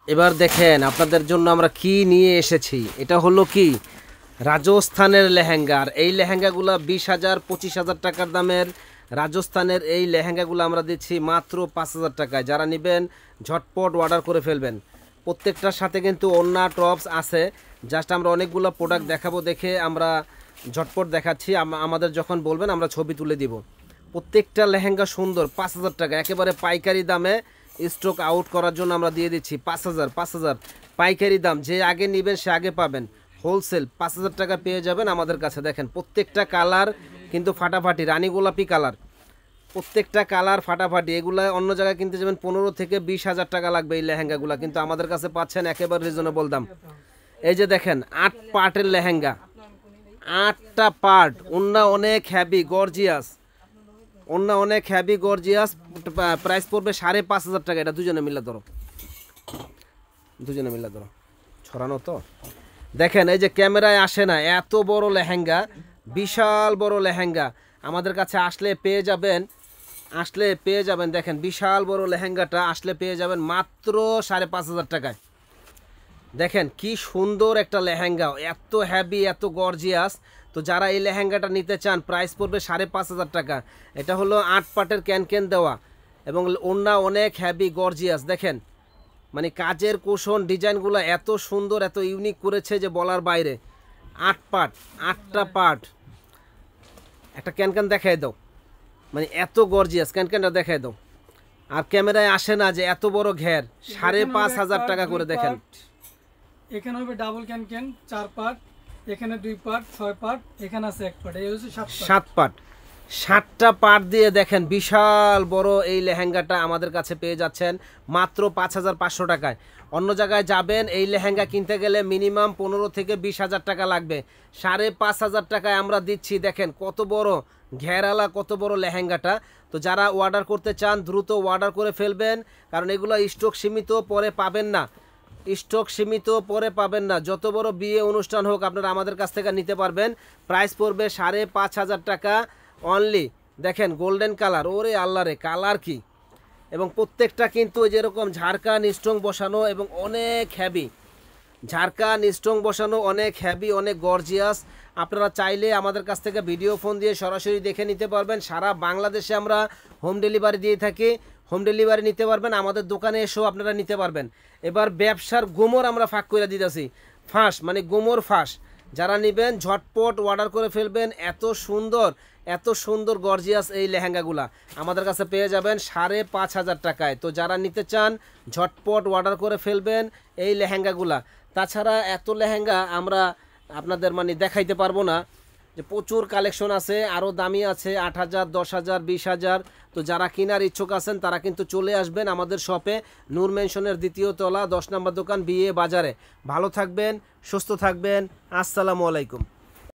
এবার দেখেন আপনাদের জন্য আমরা কি নিয়ে এসেছি। এটা হলো কি রাজস্থানের লেহেঙ্গা। আর এই লেহেঙ্গাগুলো 20,000 25,000 টাকার দামের রাজস্থানের এই লেহেঙ্গাগুলো আমরা দিচ্ছি মাত্র 5,000 টাকায়। যারা নেবেন ঝটপট অর্ডার করে ফেলবেন। প্রত্যেকটার সাথে কিন্তু ওড়না টপস আছে। জাস্ট আমরা অনেকগুলো প্রোডাক্ট দেখাবো দেখে আমরা ঝটপট দেখাচ্ছি। আমাদের যখন বলবেন আমরা ছবি তুলে দিব। প্রত্যেকটা লেহেঙ্গা সুন্দর। 5,000 টাকা একেবারে পাইকারি দামে স্টক আউট করার জন্য আমরা দিয়ে দিচ্ছি 5,000 পাইকারি দাম। যে আগে নেবেন সে আগে পাবেন। হোলসেল 5,000 টাকা পেয়ে যাবেন আমাদের কাছে। দেখেন প্রত্যেকটা কালার কিন্তু ফাটাফাটি, রানী গোলাপি কালার, প্রত্যেকটা কালার ফাটাফাটি। এগুলা অন্য জায়গায় কিনতে যাবেন 15 থেকে 20,000 টাকা লাগবে এই লেহেঙ্গাগুলো, কিন্তু আমাদের কাছে পাচ্ছেন একেবারে রিজনেবল দাম। এই যে দেখেন 8 পার্টের লেহেঙ্গা, 8টা পার্ট, ওন্না অনেক হ্যাভি গর্জিয়াস, ওন্না অনেক হ্যাভি গর্জিয়াস। প্রাইস পড়বে 5,500 টাকা। এটা দুজনে মিলে ধরো, দুজনে মিলে ধরো, ছড়ানো তো। দেখেন এই যে ক্যামেরায় আসে না, এত বড় লেহেঙ্গা, বিশাল বড় লেহেঙ্গা আমাদের কাছে আসলে পেয়ে যাবেন, আসলে পেয়ে যাবেন। দেখেন বিশাল বড় লেহেঙ্গাটা আসলে পেয়ে যাবেন মাত্র 5,500 টাকায়। দেখেন কি সুন্দর একটা লেহেঙ্গা, এত হ্যাভি, এত গর্জিয়াস। তো যারা এই লেহেঙ্গাটা নিতে চান প্রাইস পড়বে 5,500 টাকা। এটা হলো 8 পাটের ক্যান দেওয়া এবং ওড়না অনেক হ্যাভি গর্জিয়াস। দেখেন মানে কাজের কুশন ডিজাইনগুলো এত সুন্দর, এত ইউনিক করেছে যে বলার বাইরে। 8 পার্ট, 8টা পার্ট। একটা ক্যান দেখাই দাও, মানে এত গর্জিয়াস ক্যানটা দেখাই দাও। আর ক্যামেরায় আসে না যে এত বড় ঘের, 5,500 টাকা করে। দেখেন এখানে হবে ডাবল ক্যান 4 পার্ট, এখানে 2 পার্ট, 6 পার্ট, এখানে আছে 1 পার্ট, এই হচ্ছে 7 পার্ট। 7টা পার্ট দিয়ে দেখেন বিশাল বড় এই লেহেঙ্গাটা আমাদের কাছে পেয়ে যাচ্ছেন মাত্র 5,500 টাকায়। অন্য জায়গায় যাবেন এই লেহেঙ্গা কিনতে গেলে মিনিমাম 15 থেকে 20,000 টাকা লাগবে। 5,500 টাকায় আমরা দিচ্ছি। দেখেন কত বড় ঘেরালা, কত বড় লেহেঙ্গাটা। তো যারা অর্ডার করতে চান দ্রুত অর্ডার করে ফেলবেন, কারণ এগুলো স্টক সীমিত, পরে পাবেন না। স্টক সীমিত, পরে পাবেন না। যত বড় বিয়ে অনুষ্ঠান হোক আপনারা আমাদের কাছ থেকে নিতে পারবেন। প্রাইস পড়বে 5,500 টাকা অনলি। দেখেন গোল্ডেন কালার, ওরে আল্লাহ রে কালার কি! এবং প্রত্যেকটা কিন্তু যেরকম ঝাড়কান স্টোন বসানো এবং অনেক হ্যাভি, ঝাড়কান স্টোন বসানো, অনেক হ্যাভি, অনেক গর্জিয়াস। আপনারা চাইলে আমাদের কাছ থেকে ভিডিও ফোন দিয়ে সরাসরি দেখে নিতে পারবেন। সারা বাংলাদেশে আমরা হোম ডেলিভারি দিয়ে থাকি। হোম ডেলিভারি নিতে পারবেন, আমাদের দোকানে এসেও আপনারা নিতে পারবেন। এবার ব্যবসার গোমর আমরা ফাঁক করে দিতেছি, ফাঁস মানে গোমর ফাঁস। যারা নেবেন ঝটপট অর্ডার করে ফেলবেন। এত সুন্দর, এত সুন্দর গর্জিয়াস এই লেহেঙ্গাগুলা আমাদের কাছে পেয়ে যাবেন 5,500 টাকায়। তো যারা নিতে চান ঝটপট অর্ডার করে ফেলবেন এই লেহেঙ্গাগুলা। তাছাড়া এত লেহেঙ্গা আমরা আপনাদের মানে দেখাইতে পারবো না, যে প্রচুর কালেকশন আছে, আরও দামি আছে 8,000, 10,000, 20,000। তো যারা কেনার ইচ্ছুক আছেন তারা কিন্তু চলে আসবেন আমাদের শপে, নূর মেনশনের 2য় তলা, 10 নম্বর দোকান, বিএ বাজারে। ভালো থাকবেন, সুস্থ থাকবেন। আসসালামু আলাইকুম।